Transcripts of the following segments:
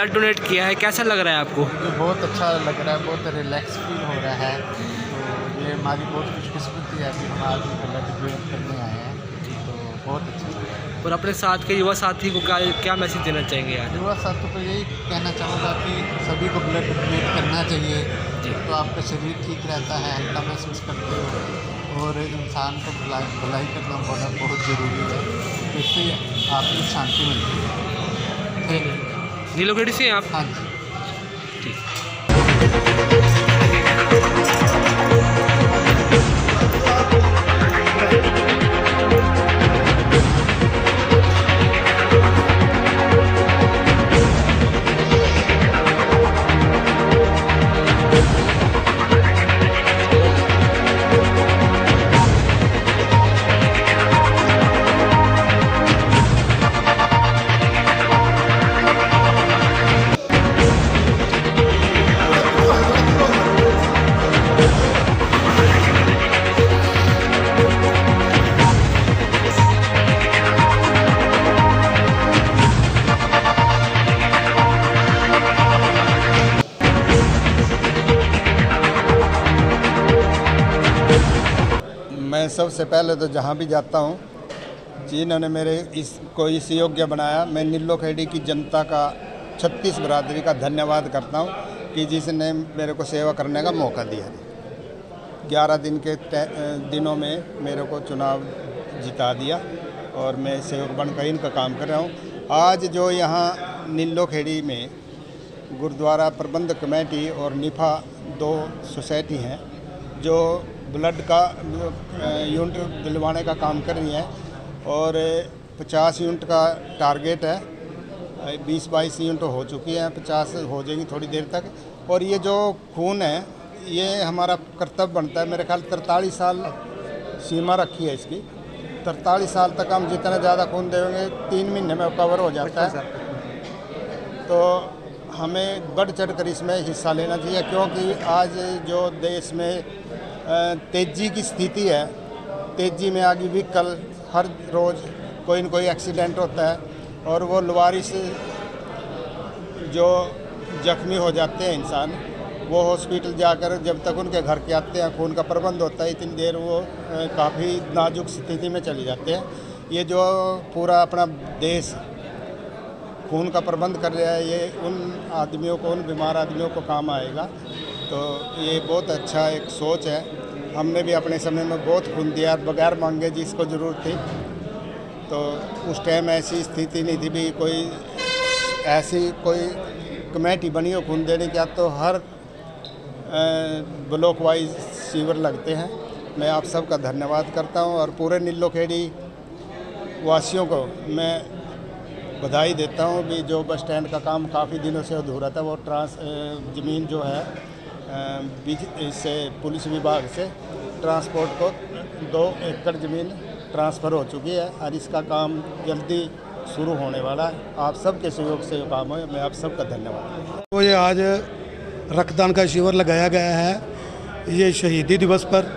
Blood donate किया है, कैसा लग रहा है आपको? ये बहुत अच्छा लग रहा है, बहुत रिलैक्स फील हो रहा है। तो ये हमारी बहुत खुशकिस्मती है कि हम आज ब्लड डोनेट करने आए हैं, तो बहुत अच्छा लग रहा है। और अपने साथ के युवा साथी को क्या मैसेज देना चाहेंगे आज? युवा साथियों को यही कहना चाहूँगा कि सभी को ब्लड डोनेट करना चाहिए, तो आपका शरीर ठीक रहता है, हल्का महसूस करते हो और इंसान को भलाई करना बहुत ज़रूरी है। इससे आत्मिक शांति मिलती है। Thank you. नीलोखेड़ी से हैं आप? हाँ जी। ठीक। मैं सबसे पहले तो जहाँ भी जाता हूँ, जिन्होंने मेरे इसको इस योग्य बनाया, मैं नीलोखेड़ी की जनता का 36 बिरादरी का धन्यवाद करता हूँ कि जिसने मेरे को सेवा करने का मौका दिया। 11 दिन के दिनों में मेरे को चुनाव जिता दिया और मैं सेवक बनकर इनका काम कर रहा हूँ। आज जो यहाँ नीलोखेड़ी में गुरुद्वारा प्रबंधक कमेटी और निफा 2 सोसाइटी हैं जो ब्लड का यूनिट दिलवाने का काम कर रही है और 50 यूनिट का टारगेट है। 20-22 यूनिट हो चुकी हैं, 50 हो जाएंगी थोड़ी देर तक। और ये जो खून है, ये हमारा कर्तव्य बनता है। मेरे ख्याल 43 साल सीमा रखी है इसकी। 43 साल तक हम जितना ज़्यादा खून देंगे 3 महीने में कवर हो जाता है। तो हमें बढ़ चढ़ कर इसमें हिस्सा लेना चाहिए, क्योंकि आज जो देश में तेज़ी की स्थिति है, तेज़ी में आगे व्हीकल हर रोज़ कोई न कोई एक्सीडेंट होता है और वो लवारिस जो जख्मी हो जाते हैं इंसान, वो हॉस्पिटल जाकर जब तक उनके घर के आते हैं खून का प्रबंध होता है, इतनी देर वो काफ़ी नाजुक स्थिति में चले जाते हैं। ये जो पूरा अपना देश खून का प्रबंध कर रहा है, ये उन आदमियों को, उन बीमार आदमियों को काम आएगा। तो ये बहुत अच्छा एक सोच है। हमने भी अपने समय में बहुत खून दिया बगैर मांगे जिसको ज़रूरत थी। तो उस टाइम ऐसी स्थिति नहीं थी भी कोई ऐसी कोई कमेटी बनी हो खून देने की। अब तो हर ब्लॉक वाइज शिविर लगते हैं। मैं आप सबका धन्यवाद करता हूं और पूरे नीलोखेड़ी वासियों को मैं बधाई देता हूं भी जो बस स्टैंड का काम काफ़ी दिनों से अधूरा था, वो ज़मीन जो है इससे पुलिस विभाग से ट्रांसपोर्ट को 2 एकड़ ज़मीन ट्रांसफ़र हो चुकी है और इसका काम जल्दी शुरू होने वाला है। आप सबके सहयोग से ये काम है, मैं आप सबका धन्यवाद। तो ये आज रक्तदान का शिविर लगाया गया है। ये शहीदी दिवस पर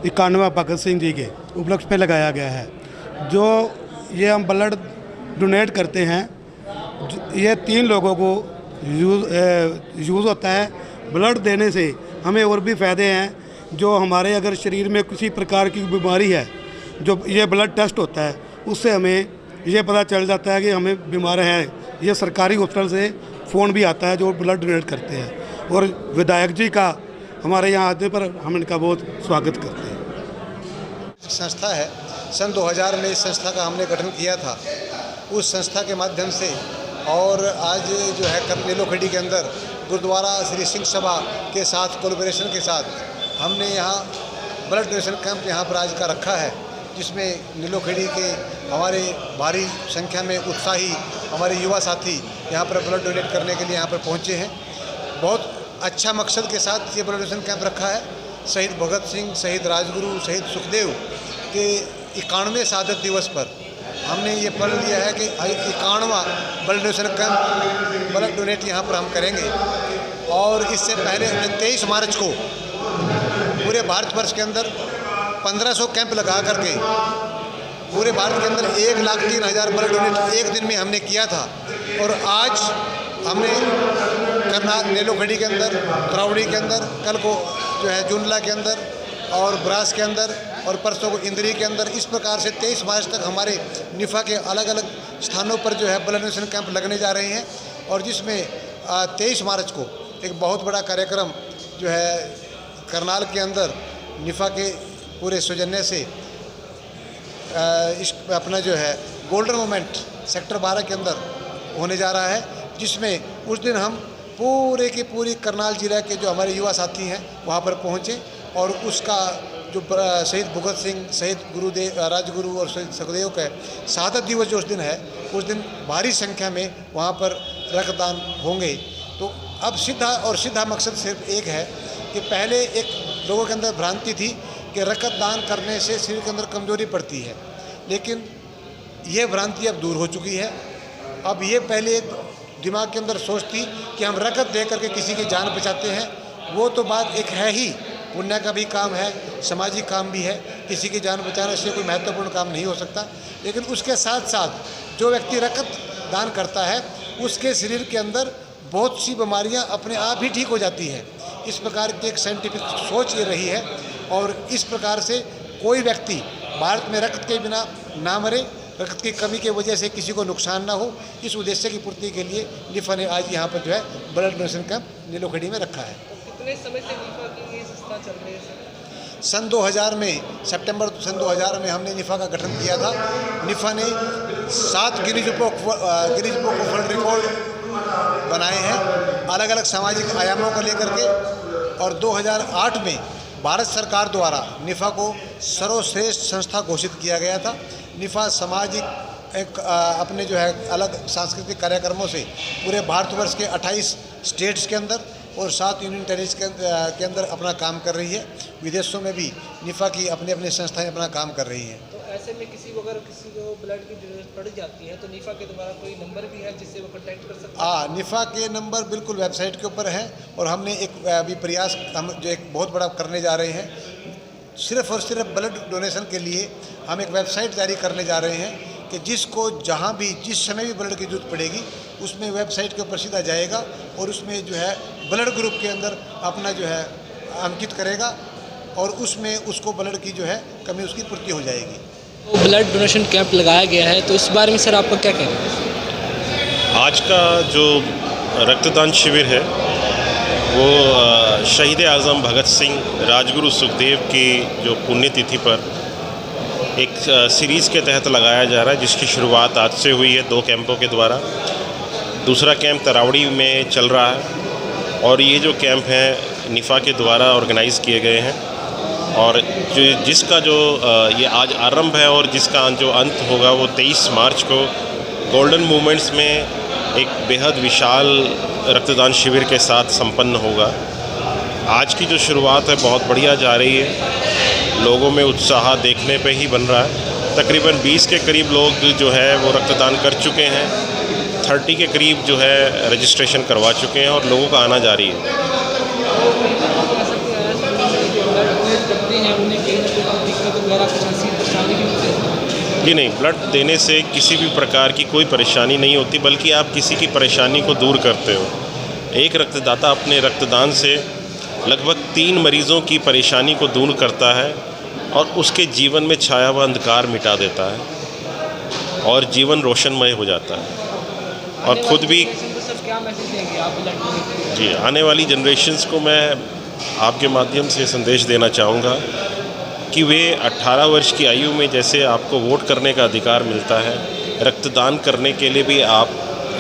91 भगत सिंह जी के उपलक्ष्य पे लगाया गया है। जो ये हम ब्लड डोनेट करते हैं, ये 3 लोगों को यूज़ होता है। ब्लड देने से हमें और भी फ़ायदे हैं। जो हमारे अगर शरीर में किसी प्रकार की बीमारी है, जो ये ब्लड टेस्ट होता है, उससे हमें ये पता चल जाता है कि हमें बीमार हैं। ये सरकारी हॉस्पिटल से फ़ोन भी आता है जो ब्लड डोनेट करते हैं। और विधायक जी का हमारे यहाँ आने पर हम इनका बहुत स्वागत करते हैं। संस्था है, सन 2000 में इस संस्था का हमने गठन किया था। उस संस्था के माध्यम से और आज जो है नीलोखेड़ी के अंदर गुरुद्वारा श्री सिंह सभा के साथ कोलैबोरेशन के साथ हमने यहाँ ब्लड डोनेशन कैंप यहाँ पर आज का रखा है, जिसमें नीलोखेड़ी के हमारे भारी संख्या में उत्साही हमारे युवा साथी यहाँ पर ब्लड डोनेट करने के लिए यहाँ पर पहुँचे हैं। बहुत अच्छा मकसद के साथ ये ब्लड डोनेशन कैंप रखा है। शहीद भगत सिंह, शहीद राजगुरु, शहीद सुखदेव के 91वें शहादत दिवस पर हमने ये प्रण लिया है कि 91वां blood donation camp blood donate यहाँ पर हम करेंगे। और इससे पहले 23 मार्च को पूरे भारतवर्ष के अंदर 1500 कैंप लगा करके पूरे भारत के अंदर 1,03,000 ब्लड डोनेट एक दिन में हमने किया था। और आज हमने करनाल नेलोखड़ी के अंदर, तरावड़ी के अंदर, कल को जो है जुंडला के अंदर और ब्रास के अंदर और परसों को इंद्री के अंदर, इस प्रकार से 23 मार्च तक हमारे निफ़ा के अलग अलग स्थानों पर जो है ब्लड डोनेशन कैंप लगने जा रहे हैं। और जिसमें 23 मार्च को एक बहुत बड़ा कार्यक्रम जो है करनाल के अंदर निफ़ा के पूरे सौजन्य से इस अपना जो है गोल्डन मोमेंट सेक्टर 12 के अंदर होने जा रहा है, जिसमें उस दिन हम पूरे की पूरी करनाल जिला के जो हमारे युवा साथी हैं वहाँ पर पहुँचे और उसका जो शहीद भगत सिंह, शहीद गुरुदेव राजगुरु और शहीद सुखदेव का शहादत दिवस जो उस दिन है, उस दिन भारी संख्या में वहाँ पर रक्तदान होंगे। तो अब सीधा मकसद सिर्फ एक है कि पहले एक लोगों के अंदर भ्रांति थी कि रक्तदान करने से शरीर के अंदर कमजोरी पड़ती है, लेकिन ये भ्रांति अब दूर हो चुकी है। अब ये पहले दिमाग के अंदर सोच थी कि हम रकत दे करके किसी की जान बचाते हैं, वो तो बात एक है ही, पुण्य का भी काम है, सामाजिक काम भी है, किसी की जान बचाने से कोई महत्वपूर्ण काम नहीं हो सकता। लेकिन उसके साथ साथ जो व्यक्ति रकत दान करता है उसके शरीर के अंदर बहुत सी बीमारियां अपने आप ही ठीक हो जाती हैं। इस प्रकार की एक साइंटिफिक सोच ये रही है और इस प्रकार से कोई व्यक्ति भारत में रक्त के बिना ना मरे, रक्त की कमी की वजह से किसी को नुकसान ना हो, इस उद्देश्य की पूर्ति के लिए निफ़ा ने आज यहाँ पर जो है ब्लड डोनेशन कैंप नीलोखड़ी में रखा है। कितने समय से निफ़ा की ये संस्था चल रही है? सन 2000 में सितंबर सन 2000 में हमने निफ़ा का गठन किया था। निफ़ा ने 7 Guinness book of world record बनाए हैं अलग अलग सामाजिक आयामों को लेकर के, और 2008 में भारत सरकार द्वारा निफ़ा को सर्वश्रेष्ठ संस्था घोषित किया गया था। निफ़ा सामाजिक एक अपने जो है अलग सांस्कृतिक कार्यक्रमों से पूरे भारतवर्ष के 28 स्टेट्स के अंदर और 7 यूनियन टेरिटरीज के अंदर अपना काम कर रही है। विदेशों में भी निफ़ा की अपने अपने संस्थाएं अपना काम कर रही हैं। तो ऐसे में किसी को ब्लड की जरूरत पड़ जाती है तो निफ़ा के द्वारा कोई नंबर भी है जिससे वो कॉन्टैक्ट कर सकते हैं? निफ़ा के नंबर बिल्कुल वेबसाइट के ऊपर है और हमने एक अभी प्रयास हम जो एक बहुत बड़ा करने जा रहे हैं, सिर्फ़ और सिर्फ ब्लड डोनेशन के लिए हम एक वेबसाइट जारी करने जा रहे हैं कि जिसको जहाँ भी जिस समय भी ब्लड की जरूरत पड़ेगी उसमें वेबसाइट के ऊपर सीधा जाएगा और उसमें जो है ब्लड ग्रुप के अंदर अपना जो है अंकित करेगा और उसमें उसको ब्लड की जो है कमी उसकी पूर्ति हो जाएगी। तो ब्लड डोनेशन कैंप लगाया गया है, तो इस बारे में सर आपका क्या कहना है? आज का जो रक्तदान शिविर है वो शहीद आज़म भगत सिंह, राजगुरु सुखदेव की जो पुण्यतिथि पर एक सीरीज़ के तहत लगाया जा रहा है, जिसकी शुरुआत आज से हुई है 2 कैंपों के द्वारा। दूसरा कैंप तरावड़ी में चल रहा है और ये जो कैंप हैं निफ़ा के द्वारा ऑर्गेनाइज़ किए गए हैं और जिसका जो ये आज आरंभ है और जिसका जो अंत होगा वो 23 मार्च को गोल्डन मूवमेंट्स में एक बेहद विशाल रक्तदान शिविर के साथ संपन्न होगा। आज की जो शुरुआत है बहुत बढ़िया जा रही है, लोगों में उत्साह देखने पे ही बन रहा है। तकरीबन 20 के करीब लोग जो है वो रक्तदान कर चुके हैं, 30 के करीब जो है रजिस्ट्रेशन करवा चुके हैं और लोगों का आना जारी है। जी नहीं, ब्लड देने से किसी भी प्रकार की कोई परेशानी नहीं होती, बल्कि आप किसी की परेशानी को दूर करते हो। एक रक्तदाता अपने रक्तदान से लगभग 3 मरीज़ों की परेशानी को दूर करता है और उसके जीवन में छाया हुआ अंधकार मिटा देता है और जीवन रोशनमय हो जाता है। और ख़ुद भी क्या मैसेज देंगे आप? जी, आने वाली जनरेशन्स को मैं आपके माध्यम से संदेश देना चाहूँगा कि वे 18 वर्ष की आयु में जैसे आपको वोट करने का अधिकार मिलता है, रक्तदान करने के लिए भी आप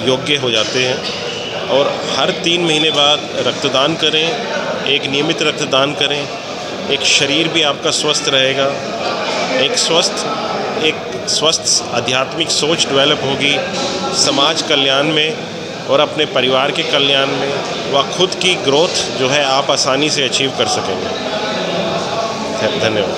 योग्य हो जाते हैं और हर 3 महीने बाद रक्तदान करें, एक नियमित रक्तदान करें। एक शरीर भी आपका स्वस्थ रहेगा, एक स्वस्थ आध्यात्मिक सोच डेवलप होगी समाज कल्याण में और अपने परिवार के कल्याण में, व खुद की ग्रोथ जो है आप आसानी से अचीव कर सकेंगे। धन्यवाद।